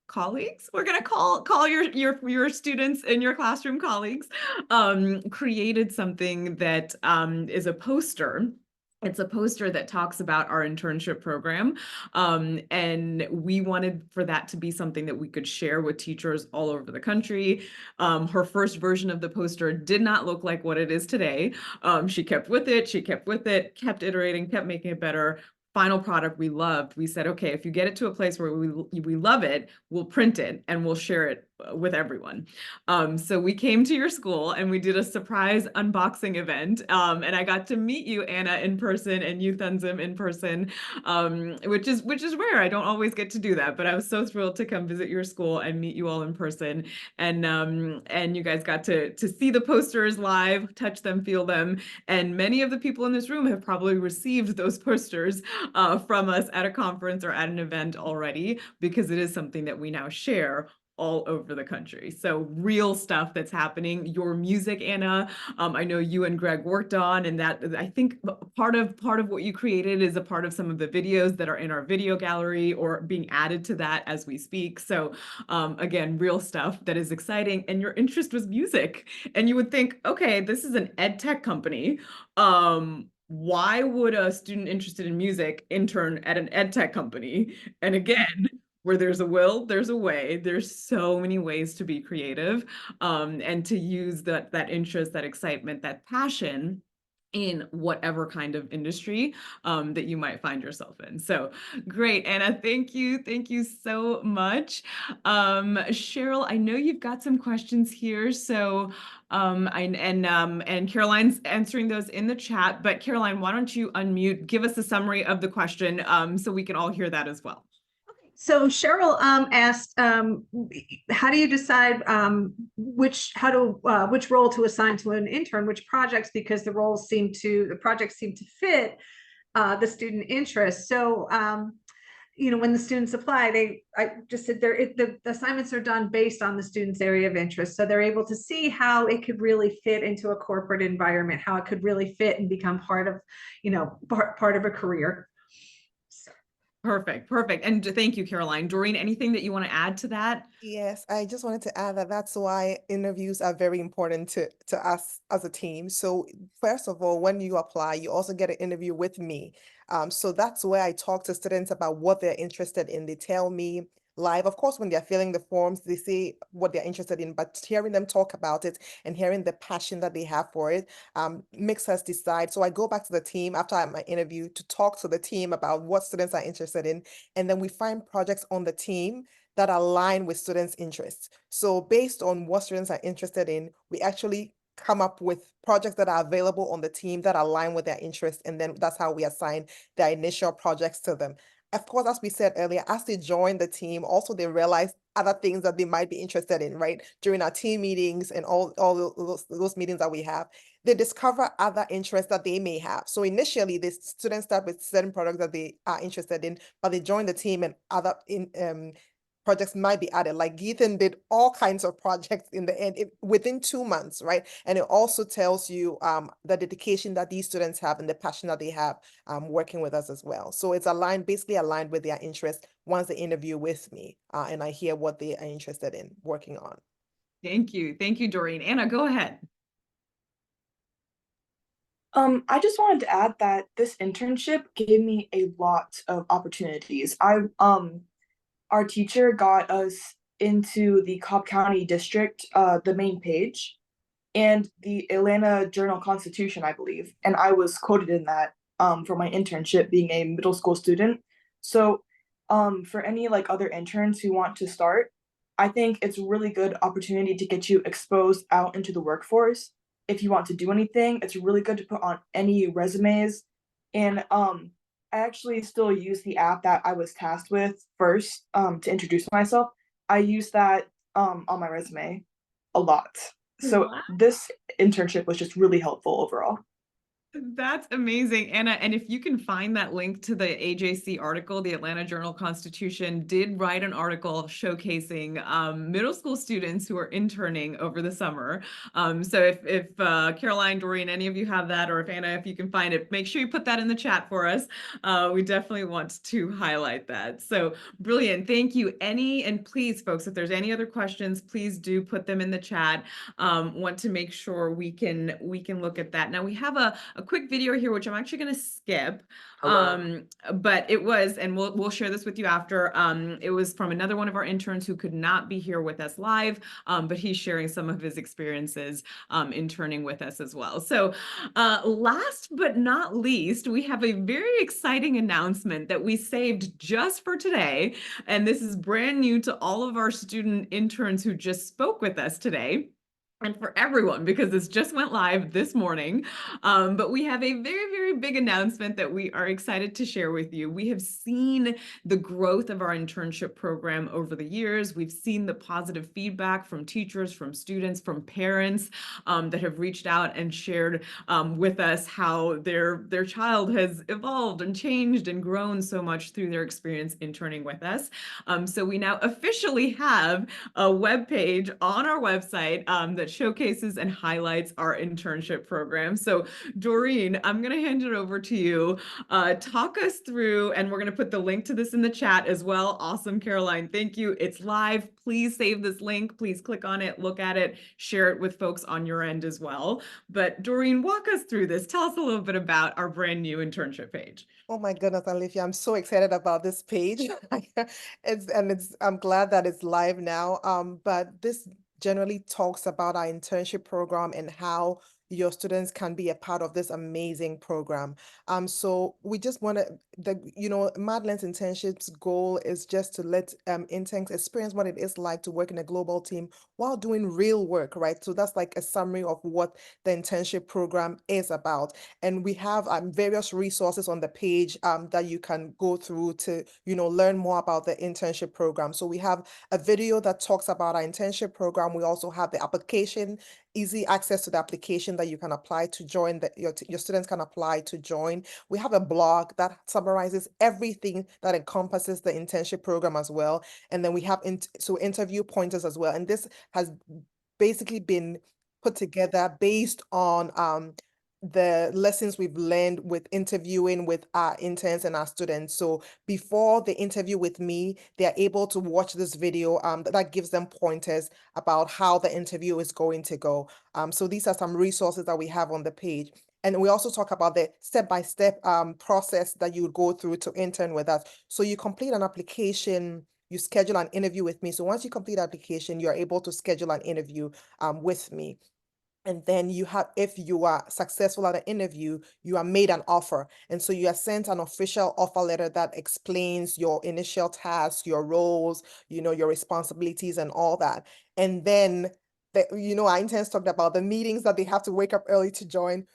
colleagues, we're gonna call your students in your classroom colleagues, created something that is a poster. It's a poster that talks about our internship program. And we wanted for that to be something that we could share with teachers all over the country. Her first version of the poster did not look like what it is today. She kept with it, kept iterating, kept making it better. Final product we loved. We said, okay, if you get it to a place where we love it, we'll print it and we'll share it with everyone. So we came to your school and we did a surprise unboxing event. And I got to meet you, Anna, in person, and you, Thenzim, in person, which is rare. I don't always get to do that, but I was so thrilled to come visit your school and meet you all in person. And you guys got to see the posters live, touch them, feel them. And many of the people in this room have probably received those posters from us at a conference or at an event already, because it is something that we now share all over the country. So real stuff that's happening. Your music, Anna, I know you and Greg worked on, and that I think part of what you created is a part of some of the videos that are in our video gallery or being added to that as we speak. So again, real stuff that is exciting. And your interest was music. And you would think, okay, this is an ed tech company. Why would a student interested in music intern at an ed tech company? And again, where there's a will, there's a way. There's so many ways to be creative, and to use that interest, that excitement, that passion in whatever kind of industry that you might find yourself in. So great, Anna. Thank you so much. Cheryl, I know you've got some questions here. So and Caroline's answering those in the chat. But Caroline, why don't you unmute, give us a summary of the question so we can all hear that as well. So Cheryl asked, how do you decide which role to assign to an intern, which projects, because the projects seem to fit the student interest. So when the students apply, I just said the assignments are done based on the student's area of interest. So they're able to see how it could really fit into a corporate environment, how it could really fit and become part of, part of a career. So. Perfect, perfect. And thank you, Caroline. Doreen, anything that you want to add to that? Yes, I just wanted to add that that's why interviews are very important to us as a team. So first of all, when you apply, you also get an interview with me. So that's where I talk to students about what they're interested in. They tell me live. Of course, when they're filling the forms, they say what they're interested in, but hearing them talk about it and hearing the passion that they have for it makes us decide. So I go back to the team after my interview to talk to the team about what students are interested in, and then we find projects on the team that align with students' interests. So based on what students are interested in, we actually come up with projects that are available on the team that align with their interests, and then that's how we assign their initial projects to them. Of course, as we said earlier, as they join the team, also they realize other things that they might be interested in, right? During our team meetings and all those meetings that we have, they discover other interests that they may have. So initially, the students start with certain products that they are interested in, but they join the team and other projects might be added. Like Geethan did all kinds of projects in the end within 2 months, right? And it also tells you the dedication that these students have and the passion that they have working with us as well. So it's aligned, basically aligned with their interests once they interview with me and I hear what they are interested in working on. Thank you. Thank you, Doreen. Anna, go ahead. I just wanted to add that this internship gave me a lot of opportunities. Our teacher got us into the Cobb County District, the main page, and the Atlanta Journal-Constitution, I believe. And I was quoted in that for my internship being a middle school student. So for any like other interns who want to start, I think it's a really good opportunity to get you exposed out into the workforce. If you want to do anything, it's really good to put on any resumes. And I actually still use the app that I was tasked with first to introduce myself. I use that on my resume a lot. So Wow. this internship was just really helpful overall. That's amazing, Anna. And if you can find that link to the AJC article, the Atlanta Journal-Constitution did write an article showcasing middle school students who are interning over the summer. So if Caroline, Doreen, any of you have that, or if Anna, if you can find it, make sure you put that in the chat for us. We definitely want to highlight that. So brilliant. Thank you. And please, folks, if there's any other questions, please do put them in the chat. Want to make sure we can look at that. Now we have a quick video here, which I'm actually going to skip. But it was, and we'll share this with you after. It was from another one of our interns who could not be here with us live, but he's sharing some of his experiences interning with us as well. So last but not least, we have a very exciting announcement that we saved just for today. And this is brand new to all of our student interns who just spoke with us today. And for everyone, because this just went live this morning. But we have a very, very big announcement that we are excited to share with you. We have seen the growth of our internship program over the years. We've seen the positive feedback from teachers, from students, from parents that have reached out and shared with us how their child has evolved and changed and grown so much through their experience interning with us. So we now officially have a web page on our website that showcases and highlights our internship program. So Doreen, I'm going to hand it over to you. Talk us through, and we're going to put the link to this in the chat as well. Awesome, Caroline. Thank you. It's live. Please save this link. Please click on it, look at it, share it with folks on your end as well. But Doreen, walk us through this. Tell us a little bit about our brand new internship page. Oh my goodness, Alifia, I'm so excited about this page. I'm glad that it's live now. But this generally talks about our internship program and how your students can be a part of this amazing program. So we just want to, Madeline's internships goal is just to let interns experience what it is like to work in a global team while doing real work, right? So that's like a summary of what the internship program is about. And we have various resources on the page that you can go through to, learn more about the internship program. So we have a video that talks about our internship program. We also have the application, easy access to the application that you can apply to join, that your students can apply to join. We have a blog that summarizes everything that encompasses the internship program as well. And then we have interview pointers as well. And this has basically been put together based on the lessons we've learned with interviewing with our interns and our students. So before the interview with me, they're able to watch this video that gives them pointers about how the interview is going to go. So these are some resources that we have on the page. And we also talk about the step-by-step process that you would go through to intern with us. So you complete an application, you schedule an interview with me. So once you complete the application, you're able to schedule an interview with me. And then you have, if you are successful at an interview, you are made an offer. And so you are sent an official offer letter that explains your initial tasks, your roles, your responsibilities and all that. And then, our interns talked about the meetings that they have to wake up early to join.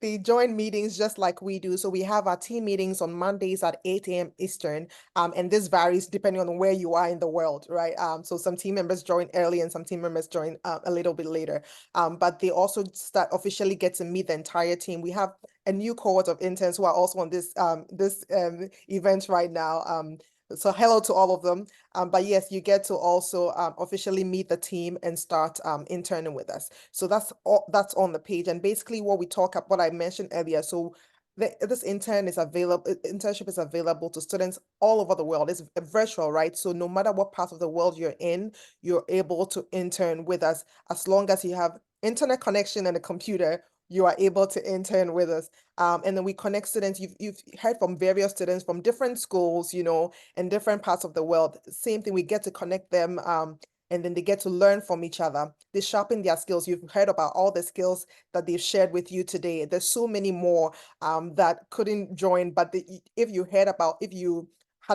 They join meetings just like we do. So we have our team meetings on Mondays at 8 a.m. Eastern. And this varies depending on where you are in the world, right? So some team members join early and some team members join a little bit later. But they also officially get to meet the entire team. We have a new cohort of interns who are also on this event right now. So hello to all of them. But yes, you get to also officially meet the team and start interning with us. So that's on the page. And basically what I mentioned earlier. So this internship is available to students all over the world. It's virtual, right? So no matter what part of the world you're in, you're able to intern with us. As long as you have internet connection and a computer, you are able to intern with us. And then we connect students. You've heard from various students from different schools, in different parts of the world. Same thing, we get to connect them, and then they get to learn from each other. They sharpen their skills. You've heard about all the skills that they've shared with you today. There's so many more that couldn't join, but if you had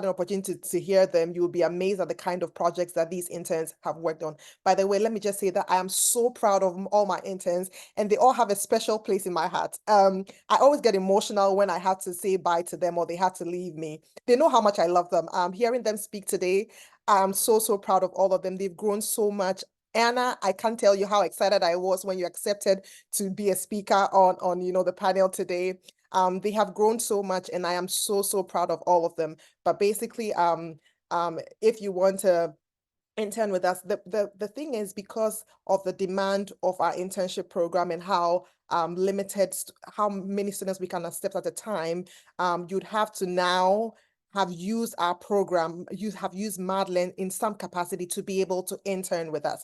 an opportunity to hear them, you will be amazed at the kind of projects that these interns have worked on. By the way, let me just say that I am so proud of all my interns, and they all have a special place in my heart. I always get emotional when I have to say bye to them or they have to leave me. They know how much I love them. Hearing them speak today, I'm so, so proud of all of them. They've grown so much. Anna, I can't tell you how excited I was when you accepted to be a speaker on the panel today. They have grown so much, and I am so, so proud of all of them. But basically, if you want to intern with us, the thing is, because of the demand of our internship program and how how many students we can accept at a time, you'd have to now have used our program, have used Madeline in some capacity to be able to intern with us.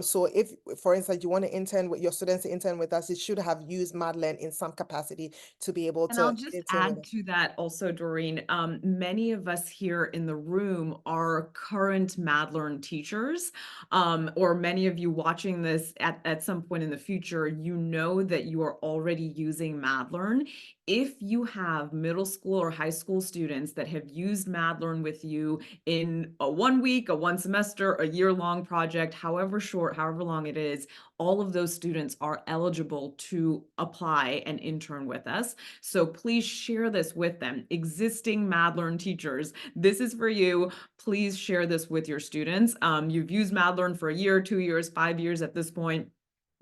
So if, for instance, you want to intern with your students to intern with us, you should have used Madeline in some capacity to be able And to I'll just intern with add us. to that also, Doreen, many of us here in the room are current MadLearn teachers, or many of you watching this at some point in the future, you know that you are already using MadLearn. If you have middle school or high school students that have used MadLearn with you in a 1 week, a 1 semester, a year-long project, however short, however long it is, all of those students are eligible to apply and intern with us. So please share this with them. Existing MadLearn teachers, this is for you. Please share this with your students. You've used MadLearn for a year, 2 years, 5 years at this point.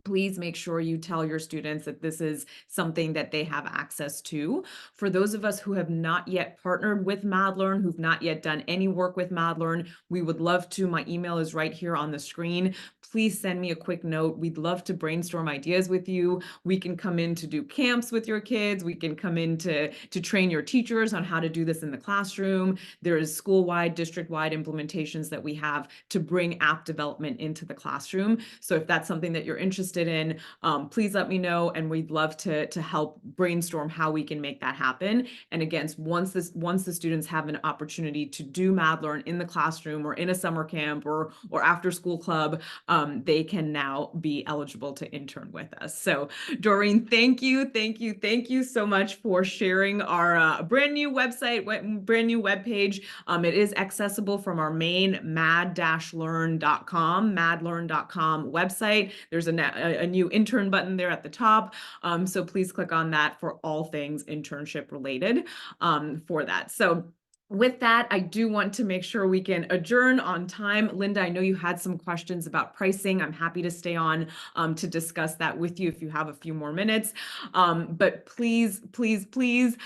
Please make sure you tell your students that this is something that they have access to. For those of us who have not yet partnered with MadLearn, who've not yet done any work with MadLearn, we would love to. My email is right here on the screen. Please send me a quick note. We'd love to brainstorm ideas with you. We can come in to do camps with your kids. We can come in to train your teachers on how to do this in the classroom. There is school-wide, district-wide implementations that we have to bring app development into the classroom. So if that's something that you're interested in, please let me know, and we'd love to help brainstorm how we can make that happen. And again, once the students have an opportunity to do MadLearn in the classroom or in a summer camp or after school club, they can now be eligible to intern with us. So Doreen, thank you so much for sharing our brand new website, brand new webpage. It is accessible from our main mad-learn.com website. There's a new intern button there at the top. So please click on that for all things internship related for that. So With that, I do want to make sure we can adjourn on time. Linda, I know you had some questions about pricing. I'm happy to stay on to discuss that with you if you have a few more minutes. But please, please, please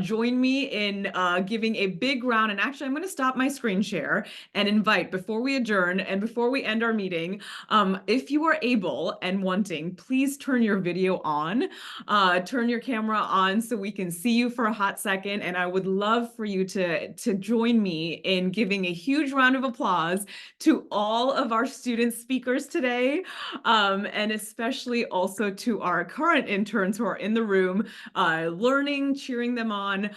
join me in giving a big round. And actually, I'm going to stop my screen share and invite, before we adjourn and before we end our meeting, if you are able and wanting, please turn your video on, turn your camera on so we can see you for a hot second. And I would love for you to join me in giving a huge round of applause to all of our student speakers today, and especially also to our current interns who are in the room, learning, cheering them on,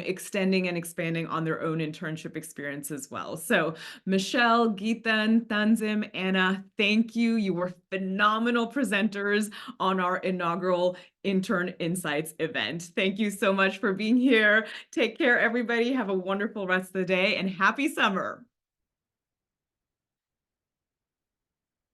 extending and expanding on their own internship experience as well. So Michelle, Geethan, Tanzim, Anna, thank you. You were phenomenal presenters on our inaugural Intern Insights event. Thank you so much for being here. Take care, everybody. Have a wonderful rest of the day and happy summer.